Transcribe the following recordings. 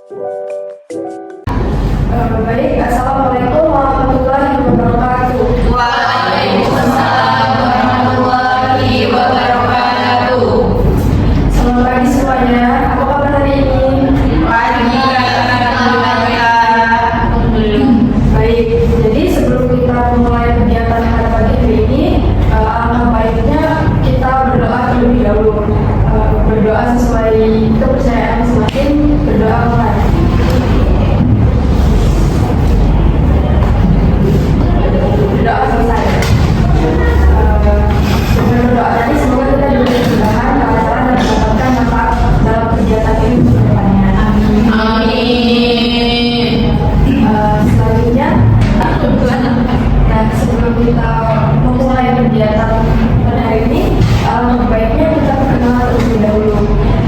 Baik, Assalamualaikum warahmatullahi wabarakatuh. Waalaikumsalam warahmatullahi wabarakatuh. Selamat pagi semuanya. Apa kabar hari ini? Pagi, Baik, jadi sebelum kita memulai kegiatan pada pagi hari ini, alangkah baiknya kita berdoa terlebih dahulu. Berdoa sesuai kepercayaan masing-masing, berdoa online. Berdoa selesai. Dengan berdoa tadi semoga kita diberi kemudahan, kelancaran dan mendapatkan manfaat dalam kegiatan ini untuk kedepannya. amin. Selanjutnya, nah sebelum kita memulai kegiatan pada hari ini, baiknya kita perkenalan terlebih dahulu.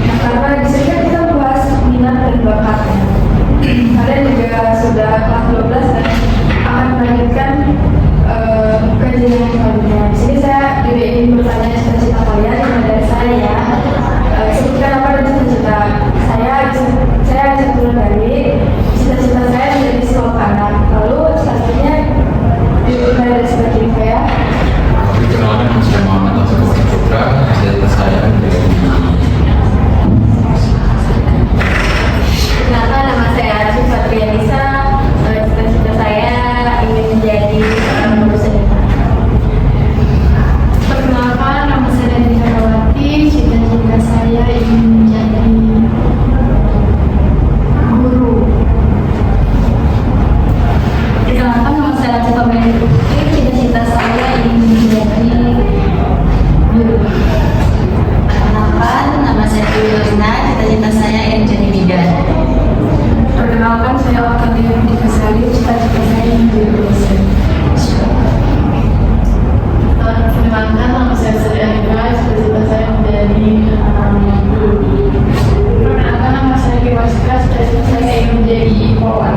Nah, karena di sini kan kita membahas minat dan bakatnya. Kalian juga sudah kelas 12 dan akan melanjutkan kajian yang selanjutnya. Di sini saya juga ingin bertanya cita-cita kalian yang dari saya ya. Sebutkan apa dan cita-cita saya bisa turun dari cita-cita saya menjadi seorang anak. Lalu selanjutnya dimulai dari selanjutnya ya. Perkenalkan, saya Muhammad Asrul Putra. Cita-cita saya menjadi Kenalkan, nama saya Arsi Fatrianisa. Cita-cita saya ingin menjadi seorang guru seni. Perkenalkan, nama saya Dani Herawati. Cita-cita saya ingin menjadi guru. Perkenalkan, nama saya Cita Meli Putri. Cita-cita saya ingin menjadi guru. Perkenalkan, nama saya Tuyulina. Cita-cita saya ingin menjadi bidan. Perkenalkan, saya Octavia Dikasari. Cita-cita saya ingin menjadi dosen. Perkenalkan, nama saya Sri Anita. Cita-cita saya menjadi guru. Perkenalkan, nama saya Kiwasika. Cita-cita saya ingin menjadi polwan.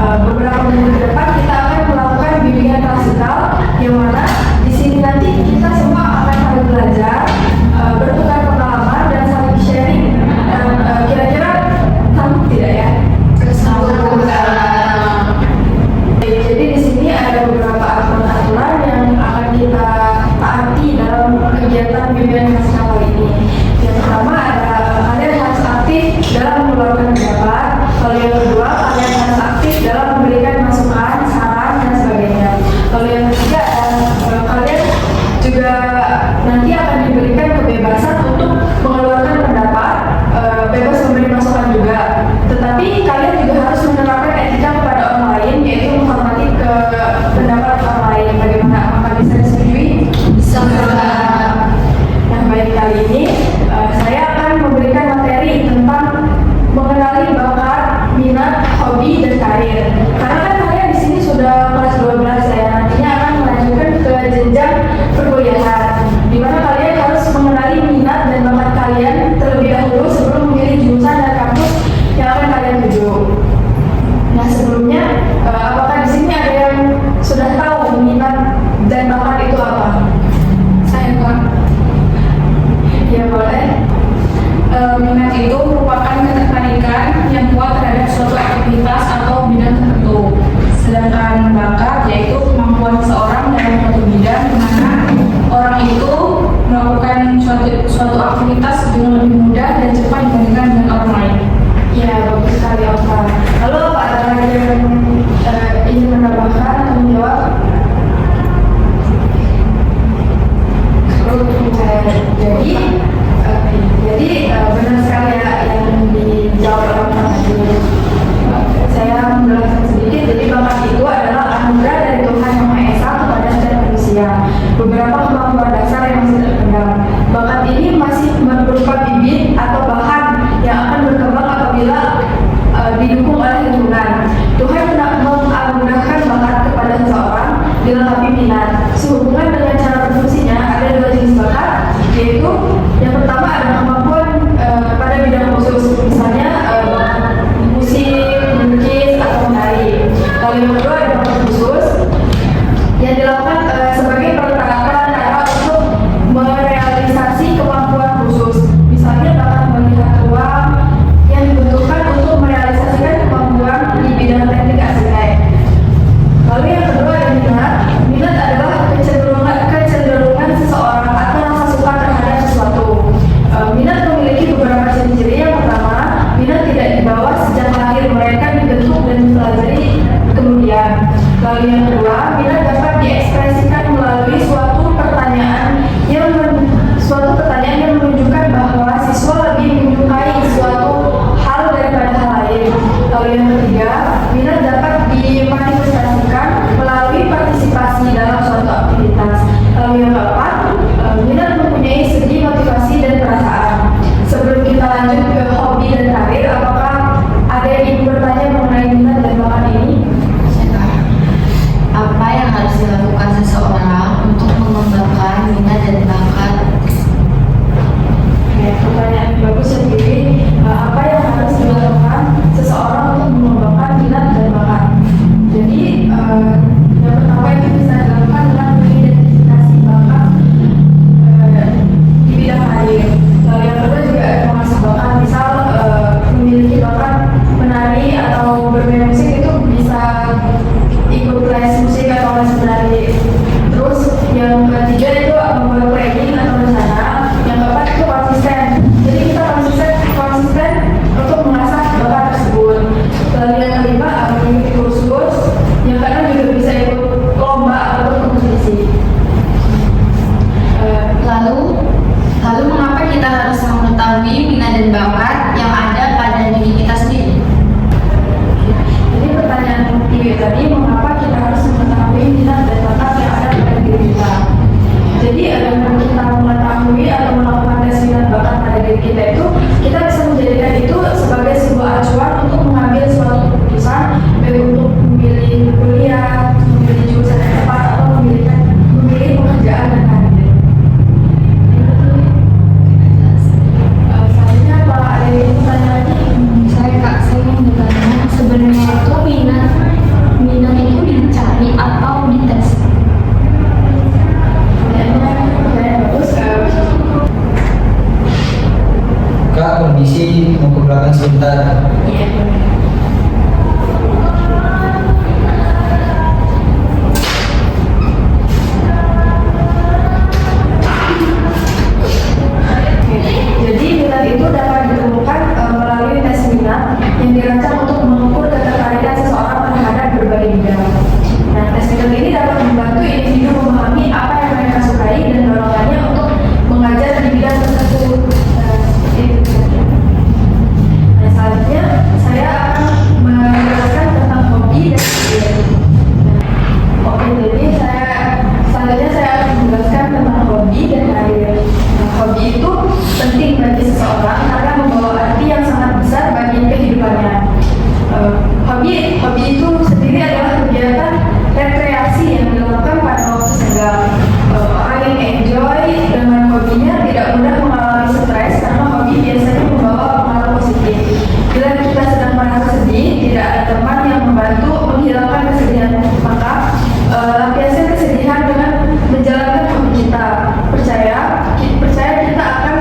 Beberapa minggu ke depan kita akan melakukan bimbingan klasikal yang mana di sini nanti kita semua akan saling belajar, bertukar pengalaman dan saling sharing. Dan kira-kira sanggup tidak ya? Jadi di sini ada beberapa aturan-aturan yang akan kita taati dalam kegiatan bimbingan klasikal kali ini. Yang pertama ada kalian harus aktif dalam mengeluarkan pendapat. Lalu yang kedua, kalian harus aktif dalam memberikan masukan, saran, dan sebagainya. Lalu yang ketiga, kalian juga nanti akan diberikan kebebasan untuk mengeluarkan pendapat, bebas memberi masukan juga. Tetapi kalian juga harus menerapkan etika kepada orang lain, yaitu menghormati ke pendapat orang lain. Bagaimana? Apakah bisa disetujui? Nah, baik, kali ini saya akan memberikan materi tentang mengenali bakat, minat, hobi, dan karir. Karena kan kalian di sini sudah kelas 12 ya, nantinya akan melanjutkan ke jenjang perkuliahan, di mana kalian harus mengenali minat dan bakat kalian terlebih dahulu sebelum memilih jurusan dan kampus yang akan kalian tuju. Nah, sebelumnya, apakah di sini ada yang sudah tahu minat dan bakat itu apa? Saya Pak. Ya, boleh. Minat itu merupakan ketertarikan yang kuat terhadap suatu aktivitas atau bidang tertentu. Sedangkan bakat yaitu kemampuan seseorang dalam suatu bidang di mana orang itu melakukan suatu aktivitas dengan lebih mudah dan cepat dibandingkan dengan orang lain. Ya, bagus sekali, Oka. Lalu apa ada lagi yang ingin menambahkan atau menjawab? Jadi benar sekali ya yang dijawab oleh Pak Haji. Saya menjelaskan sedikit. Jadi bakat itu adalah anugerah dari Tuhan Yang Maha Esa kepada setiap manusia. Beberapa kemampuan dasar yang masih terpendam. Bakat ini masih berupa bibit atau bahan kondisi mau ke belakang sebentar. Iya. Jadi minat itu dapat ditemukan melalui tes minat yang dirancang untuk mengukur ketertarikan seseorang terhadap berbagai bidang. Nah, tes minat ini dapat membantu individu memahami apa yang mereka sukai dan dorongannya untuk mengajar di bidang tersebut. Seperti itu. Nah, selanjutnya saya akan menjelaskan tentang hobi dan karir. Oke, jadi selanjutnya saya akan menjelaskan tentang hobi dan karir. Nah, hobi itu penting bagi seseorang karena membawa arti yang sangat besar bagi kehidupannya. Hobi itu sendiri adalah kegiatan rekreasi yang dilakukan pada waktu senggang. Orang yang enjoy dengan hobinya tidak mudah mengalami stres karena hobi biasanya membawa pengaruh positif. Bila kita sedang merasa sedih, tidak ada teman yang membantu menghilangkan kesedihan, maka lampiaskan kesedihan dengan menjalankan hobi kita. Percaya kita akan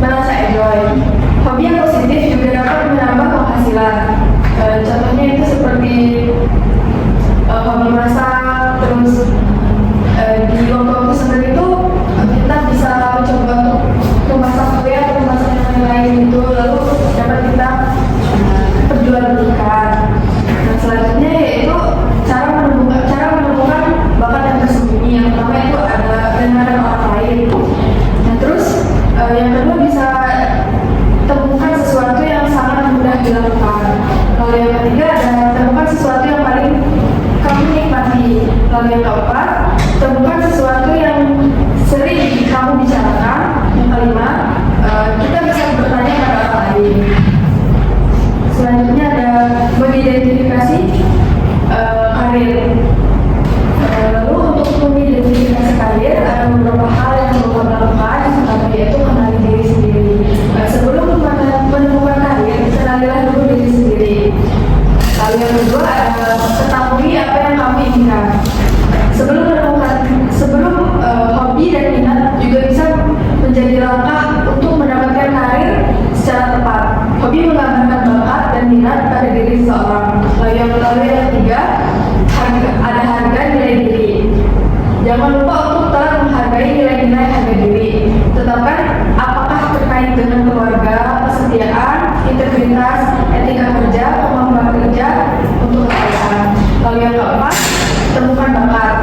merasa enjoy. Hobi yang positif juga dapat menambah penghasilan. Contohnya itu seperti hobi masak, terus di waktu-waktu senggang itu kita bisa mencoba untuk memasak kue atau memasak yang lain itu, lalu dapat kita perjualbelikan. Nah, selanjutnya yaitu cara menemukan bakat yang tersembunyi. Yang pertama itu ada dengarkan orang lain. Nah, terus yang kedua bisa temukan sesuatu yang sangat mudah dilakukan. Lalu yang ketiga ada temukan sesuatu yang paling kamu nikmati. Lalu yang keempat, temukan sesuatu yang sering kamu bicarakan. Yang kelima, kita bisa bertanya pada orang lain. Selanjutnya ada mengidentifikasi karir. Lalu untuk mengidentifikasi karir ada beberapa hal yang perlu kamu lakukan. Yang pertama yaitu kenali diri sendiri. Sebelum menemukan karir, kenalilah dulu diri sendiri. Lalu yang kedua ada ketahui apa yang kamu inginkan. Sebelum hobi dan minat juga bisa menjadi langkah untuk mendapatkan karir secara tepat. Hobi menggambarkan bakat dan minat pada diri seseorang. Lalu yang ketiga ada harga nilai diri. Jangan lupa untuk telah menghargai nilai-nilai harga diri. Tetapkan apakah terkait dengan keluarga, kesetiaan, integritas, etika kerja, kemampuan kerja untuk kekayaan. Lalu yang keempat, temukan bakat.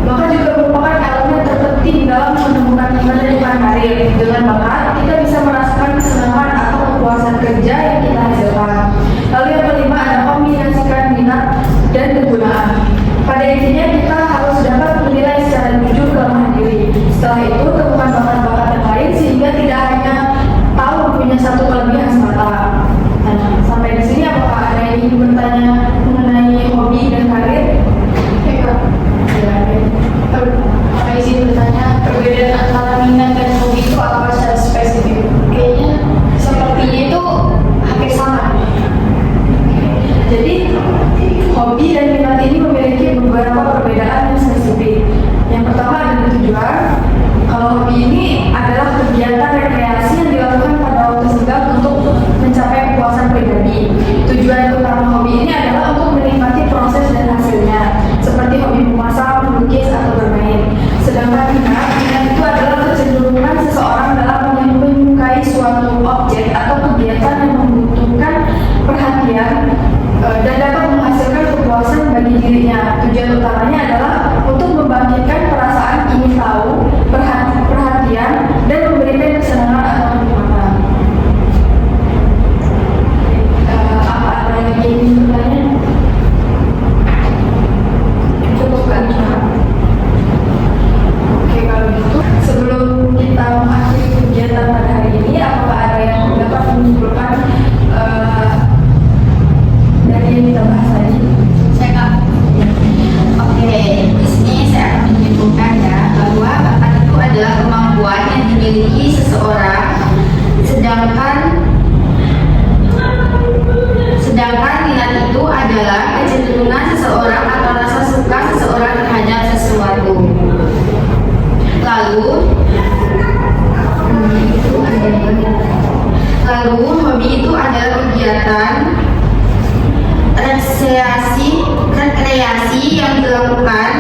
Bakat juga merupakan elemen terpenting dalam menemukan karir. Dengan bakat, kita bisa merasakan kesenangan atau kepuasan kerja yang kita hasilkan. Lalu yang kelima ada kombinasikan minat dan kegunaan. Pada intinya kita harus dapat menilai secara jujur kelemahan diri. Setelah itu temukan bakat-bakat yang lain sehingga tidak hanya tahu punya satu kelebihan semata. Nah, sampai di sini apakah ada yang ingin bertanya mengenai hobi dan karir? Apa izin bertanya perbedaan antara minat dan hobi itu apa secara spesifik? Kayaknya sepertinya itu hampir sama. Jadi hobi dan minat ini memiliki beberapa perbedaan yang spesifik. Yang pertama adalah tujuan. Kalau hobi ini adalah kegiatan rekreasi yang dilakukan pada waktu senggang untuk mencapai kepuasan pribadi. Tujuan utama hobi ini adalah untuk menikmati proses dan hasilnya, seperti hobi memasak, melukis, atau bermain. Sedangkan minat itu adalah kecenderungan seseorang dalam menyukai suatu objek atau kegiatan yang membutuhkan perhatian dan dapat menghasilkan kepuasan bagi dirinya. Tujuan utamanya adalah untuk membangkitkan perasaan ingin tahu, perhatian, dan memberikan kesenangan atau kenikmatan. Apa ada yang ingin bertanya? Cukup kan? Oke, kalau gitu sebelum kita mengakhiri kegiatan pada hari ini, apakah ada yang dapat menyimpulkan dari yang kita bahas tadi? Saya Kak. Oke, di sini saya akan menyimpulkan ya bahwa hobi itu adalah kegiatan rekreasi yang dilakukan